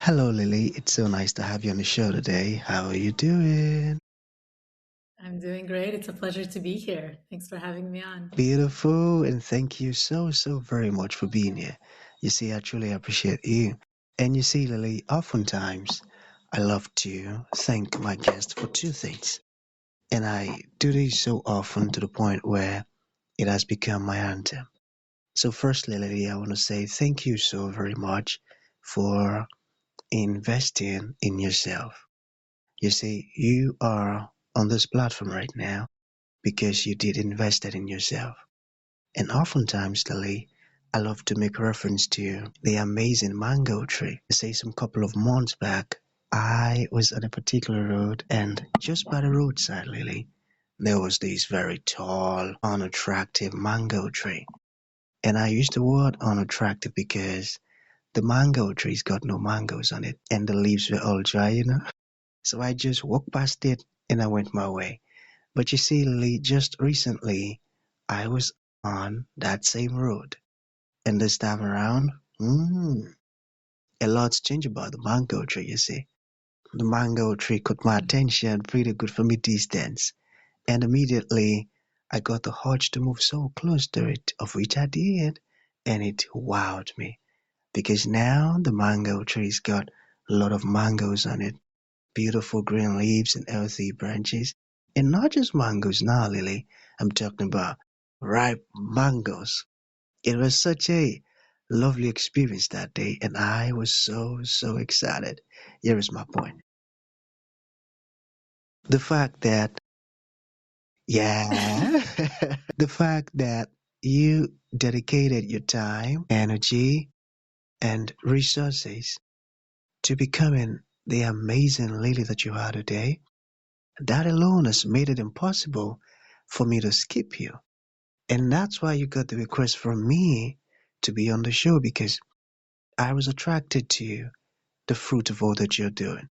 Hello, Lily. It's so nice to have you on the show today. How are you doing? I'm doing great. It's a pleasure to be here. Thanks for having me on. Beautiful, and thank you so very much for being here. You see, I truly appreciate you. And you see, Lily, oftentimes I love to thank my guests for two things. And I do this so often to the point where it has become my anthem. So, firstly, Lily, I want to say thank you so very much for investing in yourself. You see, you are on this platform right now because you did invest it in yourself. And oftentimes, Lily, I love to make reference to the amazing mango tree. Say some couple of months back, I was on a particular road, and just by the roadside, Lily, there was this very tall, unattractive mango tree. And I use the word unattractive because the mango tree's got no mangoes on it, and the leaves were all dry. So I just walked past it and I went my way. But you see, Lily, just recently I was on that same road. And this time around, a lot's changed about the mango tree, you see. The mango tree caught my attention pretty good from a distance. And immediately I got the urge to move so close to it, of which I did. And it wowed me. Because now the mango tree's got a lot of mangoes on it. Beautiful green leaves and healthy branches. And not just mangoes now, Lily. I'm talking about ripe mangoes. It was such a lovely experience that day, and I was so excited. Here is my point. The fact that, yeah, the fact that you dedicated your time, energy, and resources to becoming the amazing lady that you are today, that alone has made it impossible for me to skip you. And that's why you got the request from me to be on the show because I was attracted to the fruit of all that you're doing.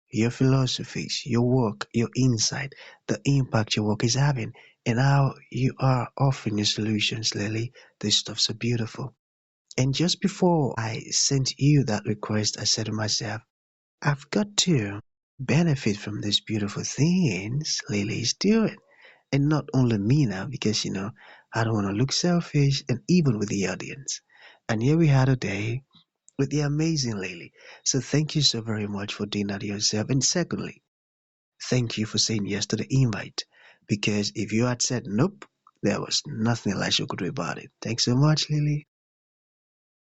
Your philosophies, your work, your insight, the impact your work is having, and how you are offering your solutions, Lily. This stuff's so beautiful. And just before I sent you that request, I said to myself, I've got to benefit from these beautiful things Lily is doing. And not only me now, because I don't want to look selfish and even with the audience. And here we are today with the amazing Lily. So thank you so very much for doing that yourself. And secondly, thank you for saying yes to the invite. Because if you had said nope, there was nothing Elisha could do about it. Thanks so much, Lily.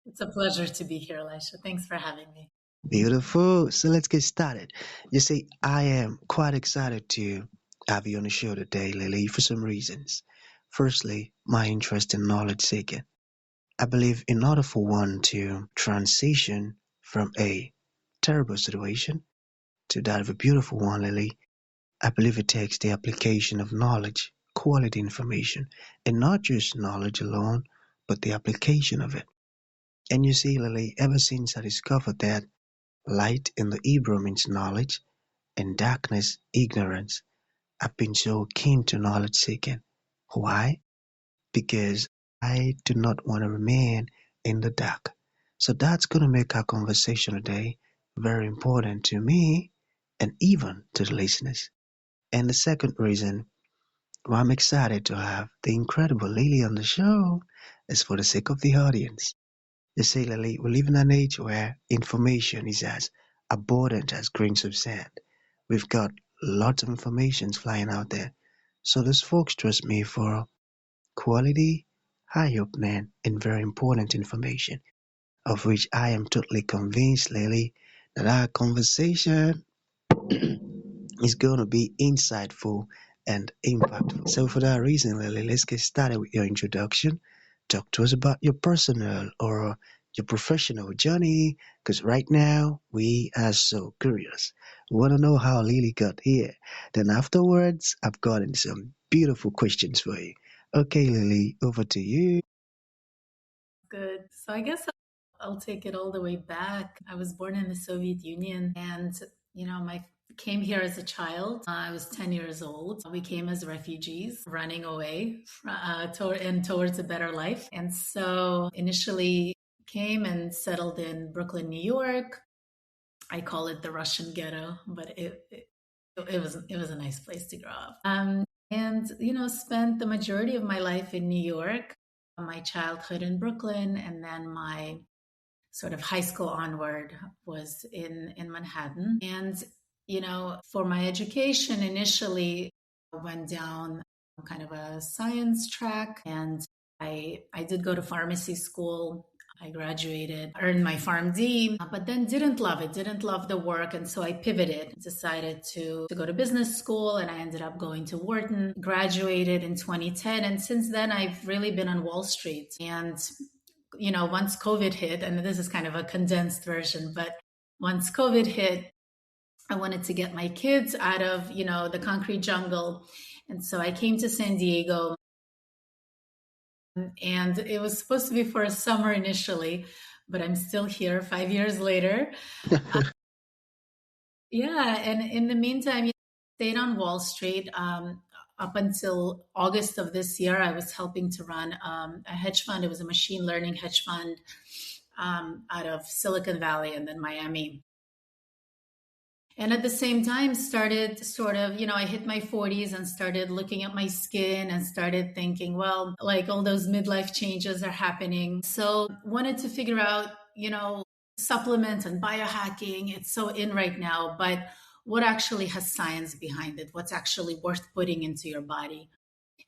It's a pleasure to be here, Elisha. Thanks for having me. Beautiful. So let's get started. You see, I am quite excited to have you on the show today, Lily, for some reasons. Firstly, my interest in knowledge seeking. I believe in order for one to transition from a terrible situation to that of a beautiful one, Lily, I believe it takes the application of knowledge, quality information, and not just knowledge alone, but the application of it. And you see, Lily, ever since I discovered that light in the Hebrew means knowledge and darkness, ignorance, I've been so keen to knowledge seeking. Why? Because I do not want to remain in the dark. So that's going to make our conversation today very important to me and even to the listeners. And the second reason why I'm excited to have the incredible Lily on the show is for the sake of the audience. You see, Lily, we live in an age where information is as abundant as grains of sand. We've got lots of information flying out there. So those folks trust me for quality, eye-opening, and very important information, of which I am totally convinced, Lily, that our conversation is going to be insightful and impactful. So, for that reason, Lily, let's get started with your introduction. Talk to us about your personal or your professional journey, because right now we are so curious. We want to know how Lily got here. Then, afterwards, I've gotten some beautiful questions for you. Okay, Lily, over to you. Good. So I guess I'll take it all the way back. I was born in the Soviet Union and, my came here as a child. I was 10 years old. We came as refugees running away towards a better life. And so initially came and settled in Brooklyn, New York. I call it the Russian ghetto, but it was a nice place to grow up. And spent the majority of my life in New York, my childhood in Brooklyn, and then my sort of high school onward was in Manhattan. And for my education, initially I went down kind of a science track, and I did go to pharmacy school. I graduated, earned my PharmD, but then didn't love it, didn't love the work. And so I pivoted, decided to go to business school, and I ended up going to Wharton, graduated in 2010. And since then, I've really been on Wall Street. And, once COVID hit, and this is kind of a condensed version, but once COVID hit, I wanted to get my kids out of, the concrete jungle. And so I came to San Diego, and it was supposed to be for a summer initially, but I'm still here 5 years later. Yeah, and in the meantime, stayed on Wall Street. Up until August of this year, I was helping to run a hedge fund. It was a machine learning hedge fund out of Silicon Valley and then Miami. And at the same time, started sort of, I hit my 40s and started looking at my skin and started thinking, well, like all those midlife changes are happening. So wanted to figure out, supplements and biohacking. It's so in right now, but what actually has science behind it? What's actually worth putting into your body?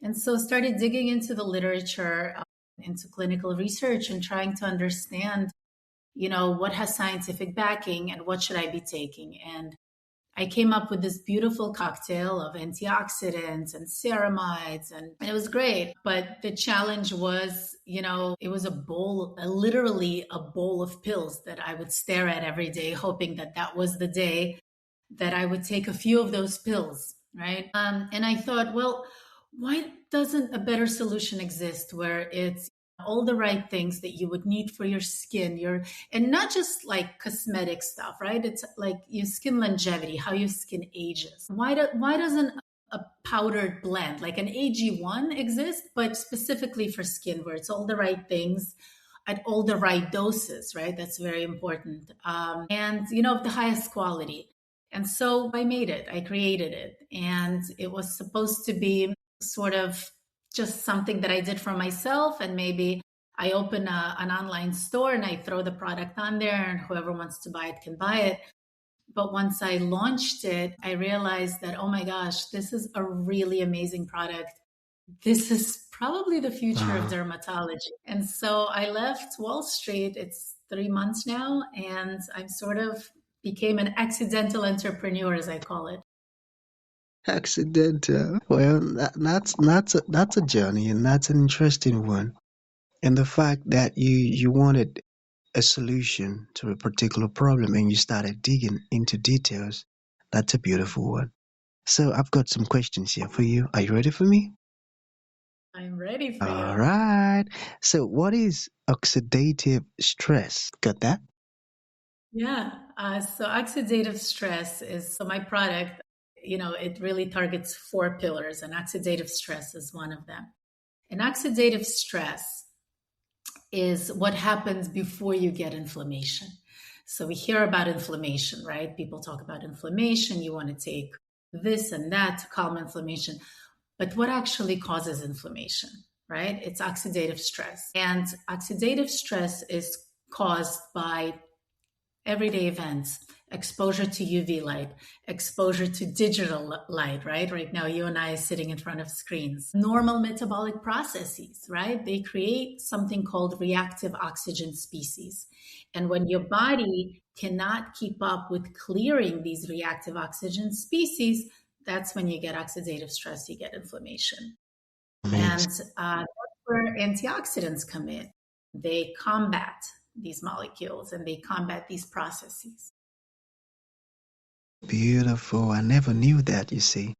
And so started digging into the literature, into clinical research, and trying to understand, what has scientific backing and what should I be taking? And I came up with this beautiful cocktail of antioxidants and ceramides, and it was great. But the challenge was, it was a bowl, literally a bowl of pills that I would stare at every day, hoping that that was the day that I would take a few of those pills, right? And I thought, well, why doesn't a better solution exist where it's all the right things that you would need for your skin, and not just like cosmetic stuff, right? It's like your skin longevity, how your skin ages. Why doesn't a powdered blend like an AG1 exist, but specifically for skin, where it's all the right things at all the right doses, right? That's very important. And of the highest quality. And so I made it, I created it, and it was supposed to be sort of just something that I did for myself. And maybe I open an online store and I throw the product on there, and whoever wants to buy it can buy it. But once I launched it, I realized that, oh my gosh, this is a really amazing product. This is probably the future of dermatology. And so I left Wall Street. It's 3 months now, and I'm sort of became an accidental entrepreneur, as I call it. Accidental. Well, that's a journey, and that's an interesting one. And the fact that you wanted a solution to a particular problem and you started digging into details, that's a beautiful one. So I've got some questions here for you. Are you ready for me? I'm ready for All you. right. So what is oxidative stress? Got that? Yeah. So oxidative stress is so my product, it really targets 4 pillars, and oxidative stress is one of them. And oxidative stress is what happens before you get inflammation. So we hear about inflammation, right? People talk about inflammation. You want to take this and that to calm inflammation. But what actually causes inflammation, right? It's oxidative stress. And oxidative stress is caused by everyday events, exposure to UV light, exposure to digital light, right? Right now, you and I are sitting in front of screens. Normal metabolic processes, right? They create something called reactive oxygen species. And when your body cannot keep up with clearing these reactive oxygen species, that's when you get oxidative stress, you get inflammation. And that's where antioxidants come in. They combat these molecules and they combat these processes. Beautiful. I never knew that, you see.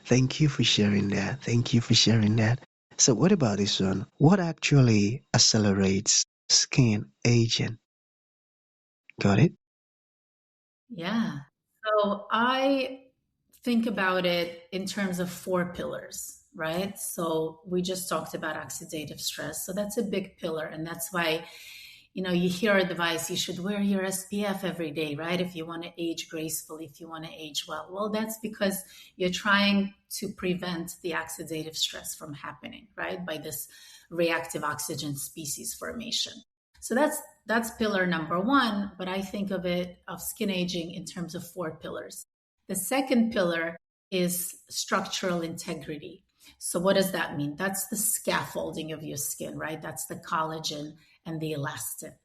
Thank you for sharing that. Thank you for sharing that. So what about this one? What actually accelerates skin aging? Got it? Yeah. So I think about it in terms of 4 pillars, right? So we just talked about oxidative stress. So that's a big pillar. And that's why, You hear advice, you should wear your SPF every day, right? If you want to age gracefully, if you want to age well. Well, that's because you're trying to prevent the oxidative stress from happening, right? By this reactive oxygen species formation. So that's pillar number one, but I think of skin aging in terms of four pillars. The second pillar is structural integrity. So what does that mean? That's the scaffolding of your skin, right? That's the collagen and the elastin,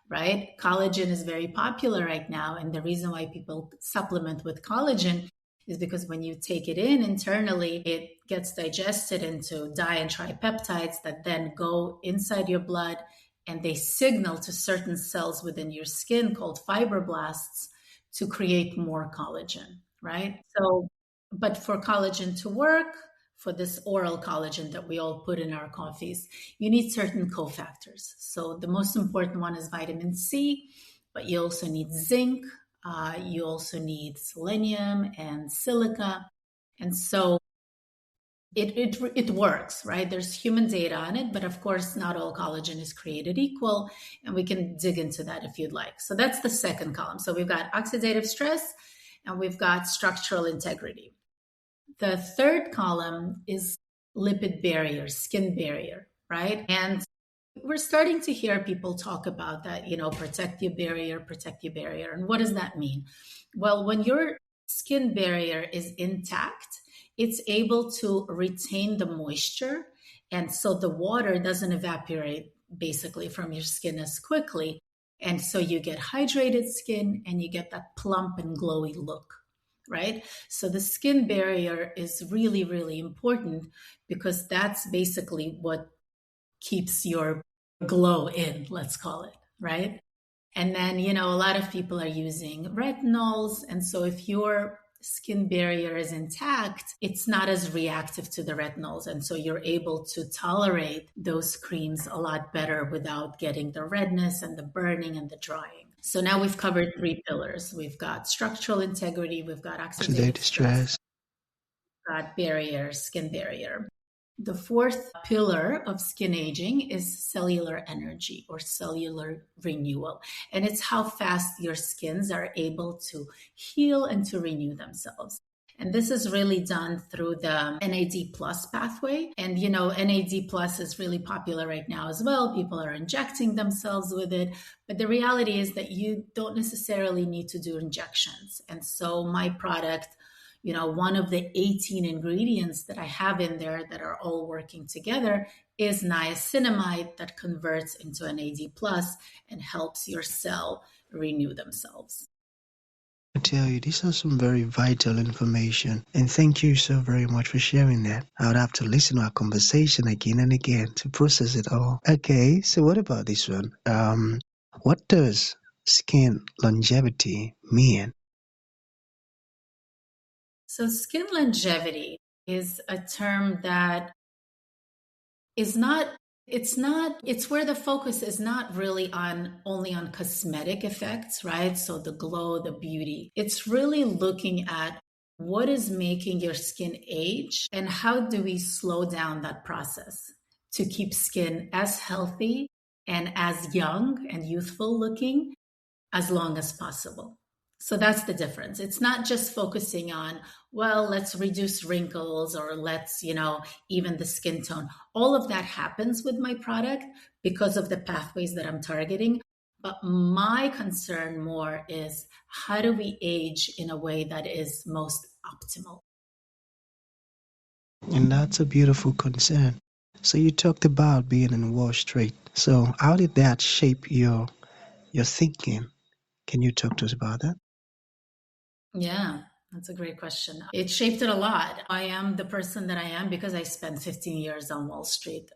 right? Collagen is very popular right now. And the reason why people supplement with collagen is because when you take it in internally, it gets digested into di and tripeptides that then go inside your blood and they signal to certain cells within your skin called fibroblasts to create more collagen, right? So, but for collagen to work, for this oral collagen that we all put in our coffees, you need certain cofactors. So the most important one is vitamin C, but you also need zinc, you also need selenium and silica. And so it works, right? There's human data on it, but of course, not all collagen is created equal. And we can dig into that if you'd like. So that's the second column. So we've got oxidative stress and we've got structural integrity. The third column is lipid barrier, skin barrier, right? And we're starting to hear people talk about that, protect your barrier, protect your barrier. And what does that mean? Well, when your skin barrier is intact, it's able to retain the moisture. And so the water doesn't evaporate basically from your skin as quickly. And so you get hydrated skin and you get that plump and glowy look, right? So the skin barrier is really, really important because that's basically what keeps your glow in, let's call it, right? And then, a lot of people are using retinols. And so if your skin barrier is intact, it's not as reactive to the retinols. And so you're able to tolerate those creams a lot better without getting the redness and the burning and the drying. So now we've covered three pillars. We've got structural integrity, we've got oxidative stress, we've got barrier, skin barrier. The fourth pillar of skin aging is cellular energy or cellular renewal. And it's how fast your skins are able to heal and to renew themselves. And this is really done through the NAD plus pathway. And, NAD plus is really popular right now as well. People are injecting themselves with it. But the reality is that you don't necessarily need to do injections. And so my product, one of the 18 ingredients that I have in there that are all working together is niacinamide that converts into NAD plus and helps your cell renew themselves. I tell you, these are some very vital information. And thank you so very much for sharing that. I would have to listen to our conversation again and again to process it all. Okay, so what about this one? What does skin longevity mean? So skin longevity is a term that is not, it's where the focus is not really only on cosmetic effects, right? So the glow, the beauty. It's really looking at what is making your skin age and how do we slow down that process to keep skin as healthy and as young and youthful looking as long as possible. So that's the difference. It's not just focusing on, well, let's reduce wrinkles or let's, even the skin tone. All of that happens with my product because of the pathways that I'm targeting. But my concern more is how do we age in a way that is most optimal? And that's a beautiful concern. So you talked about being in Wall Street. So how did that shape your thinking? Can you talk to us about that? Yeah, that's a great question. It shaped it a lot. I am the person that I am because I spent 15 years on Wall Street.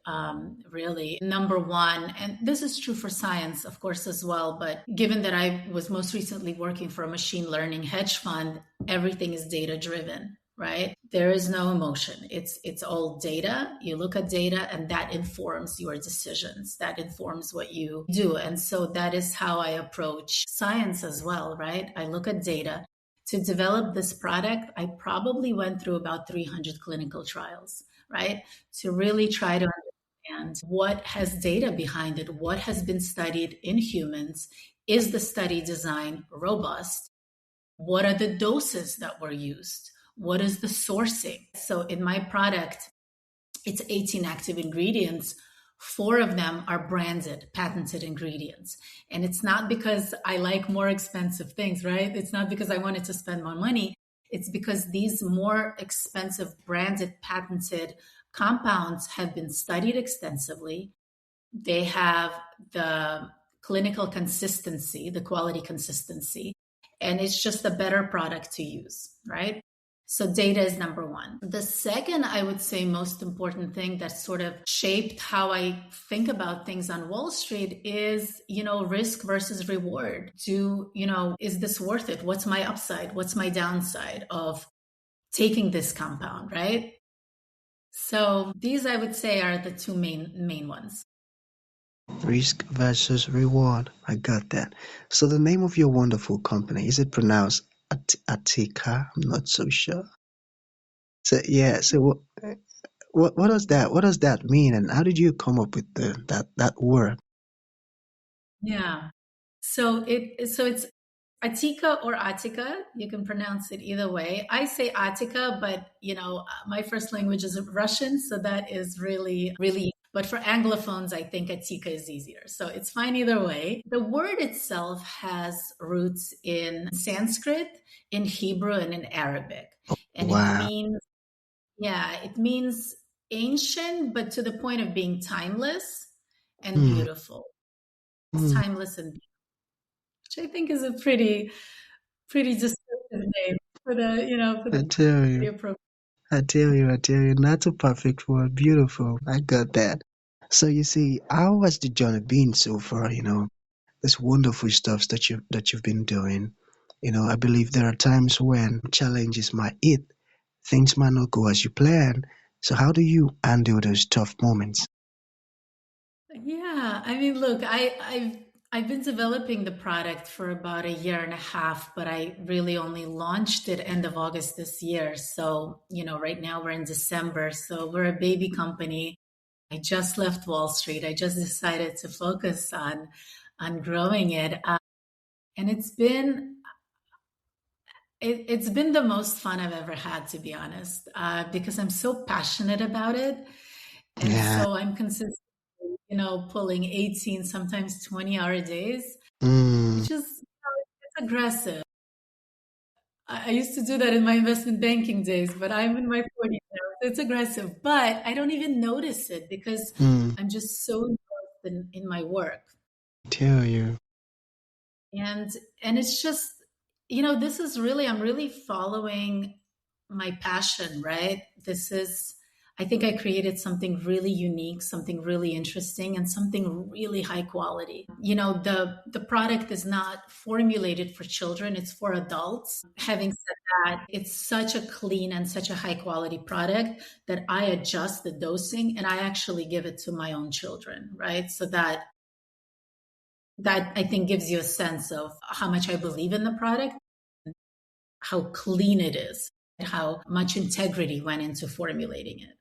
Really, number one, and this is true for science, of course, as well. But given that I was most recently working for a machine learning hedge fund, everything is data driven, right? There is no emotion. It's all data. You look at data and that informs your decisions. That informs what you do. And so that is how I approach science as well, right? I look at data. To develop this product, I probably went through about 300 clinical trials, right? To really try to understand what has data behind it, what has been studied in humans. Is the study design robust? What are the doses that were used? What is the sourcing? So in my product, it's 18 active ingredients. 4 of them are branded, patented ingredients. And it's not because I like more expensive things, right? It's not because I wanted to spend more money. It's because these more expensive branded, patented compounds have been studied extensively. They have the clinical consistency, the quality consistency, and it's just a better product to use, right? So data is number one. The second, I would say, most important thing that sort of shaped how I think about things on Wall Street is, risk versus reward. Is this worth it? What's my upside? What's my downside of taking this compound, right? So these, I would say, are the two main ones. Risk versus reward. I got that. So the name of your wonderful company, is it pronounced ATIKA? I'm not so sure. So yeah, so what does that mean, and how did you come up with that word? Yeah. So it's Atika or Atika. You can pronounce it either way. I say Atika, but my first language is Russian, so that is really, really. But for Anglophones, I think Atika is easier. So it's fine either way. The word itself has roots in Sanskrit, in Hebrew, and in Arabic. And it Wow. means, yeah, it means ancient, but to the point of being timeless and Hmm. beautiful. It's Hmm. timeless and beautiful, which I think is a pretty descriptive name for I the tell you, pretty appropriate. I tell you, that's a perfect word. Beautiful. I got that. So you see, how has the journey been so far? This wonderful stuff that you've been doing. I believe there are times when challenges might hit, things might not go as you plan. So how do you handle those tough moments? Yeah, I mean, look, I've been developing the product for about a year and a half, but I really only launched it end of August this year. So, right now we're in December, so we're a baby company. I just left Wall Street. I just decided to focus on growing it, and it's been the most fun I've ever had, to be honest, because I'm so passionate about it. And Yeah. so I'm consistently, pulling 18, sometimes 20-hour days, Mm, which is, it's aggressive. I used to do that in my investment banking days, but I'm in my 40s now. So it's aggressive, but I don't even notice it because mm, I'm just so engrossed in my work. tell you. and and it's just, this is really, I'm really following my passion, right? This is, I think I created something really unique, something really interesting, and something really high quality. The product is not formulated for children, it's for adults. Having said that, it's such a clean and such a high quality product that I adjust the dosing and I actually give it to my own children, right? So that I think gives you a sense of how much I believe in the product, how clean it is, how much integrity went into formulating it.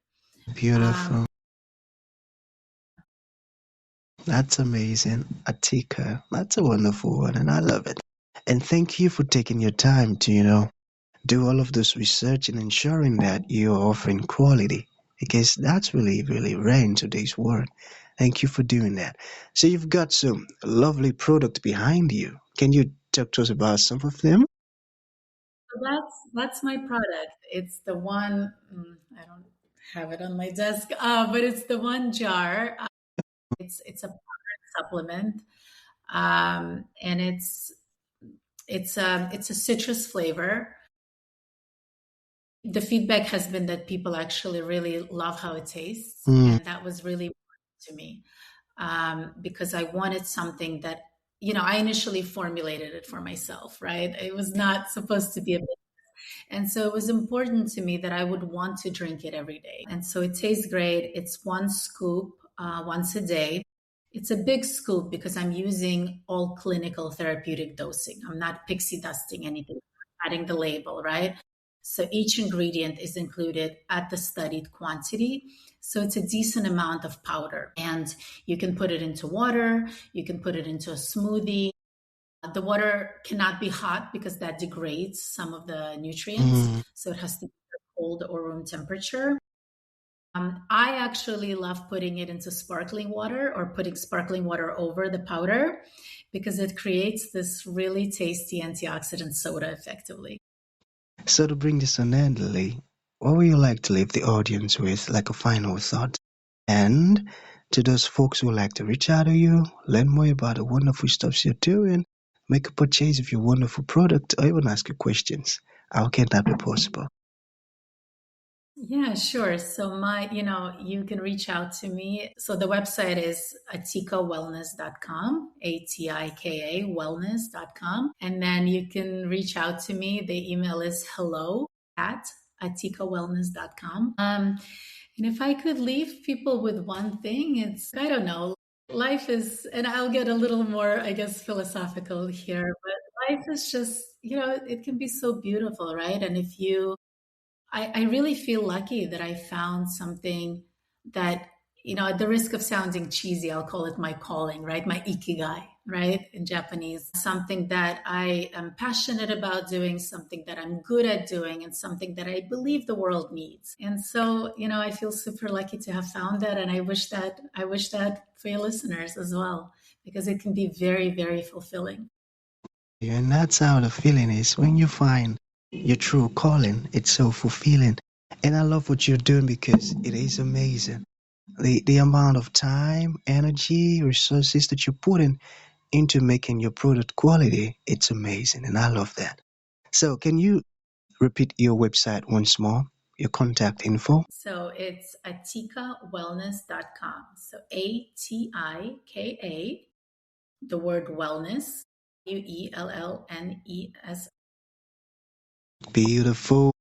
Um, Beautiful. That's amazing. Atika. That's a wonderful one, and I love it. And thank you for taking your time to, do all of this research and ensuring that you're offering quality, because that's really, really rare in today's world. Thank you for doing that. So you've got some lovely product behind you. Can you talk to us about some of them? so that's my product. It's the one, I don't have it on my desk, but it's the one jar. It's a supplement, and it's a citrus flavor. The feedback has been that people actually really love how it tastes, Mm, and that was really important to me, because I wanted something that, I initially formulated it for myself, right? It was not supposed to be a, and so it was important to me that I would want to drink it every day. And so it tastes great. It's one scoop once a day. It's a big scoop because I'm using all clinical therapeutic dosing. I'm not pixie dusting anything, adding the label, right? So each ingredient is included at the studied quantity. So it's a decent amount of powder. And you can put it into water, you can put it into a smoothie. The water cannot be hot because that degrades some of the nutrients. Mm. So it has to be cold or room temperature. I actually love putting it into sparkling water or putting sparkling water over the powder because it creates this really tasty antioxidant soda effectively. So to bring this on end, Lily, what would you like to leave the audience with, like a final thought? And to those folks who like to reach out to you, learn more about the wonderful stuff you're doing, make a purchase of your wonderful product, or even ask you questions, how can that be possible? Yeah, sure. So you can reach out to me. So the website is atikawellness.com, ATIKA wellness.com. And then you can reach out to me. The email is hello@atikawellness.com. And if I could leave people with one thing, it's, I don't know, life is, and I'll get a little more, I guess, philosophical here, but life is just, it can be so beautiful, right? And if you I really feel lucky that I found something that, at the risk of sounding cheesy, I'll call it my calling, right? My ikigai, right? In Japanese, something that I am passionate about doing, something that I'm good at doing, and something that I believe the world needs. And so, I feel super lucky to have found that. And I wish that for your listeners as well, because it can be very, very fulfilling. And that's how the feeling is when you find your true calling. It's so fulfilling. And I love what you're doing because it is amazing. The amount of time, energy, resources that you put in into making your product quality, it's amazing. And I love that. So can you repeat your website once more? Your contact info? So it's atikawellness.com. So ATIKA, the word wellness, Wellness. Beautiful.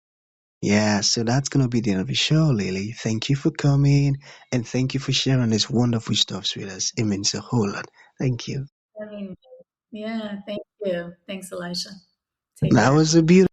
Yeah, so that's gonna be the end of the show, Lily. Thank you for coming and thank you for sharing this wonderful stuff with us. It means a whole lot. Thank you. I mean, yeah, thank you. Thanks, Elisha. Take That care. was a beautiful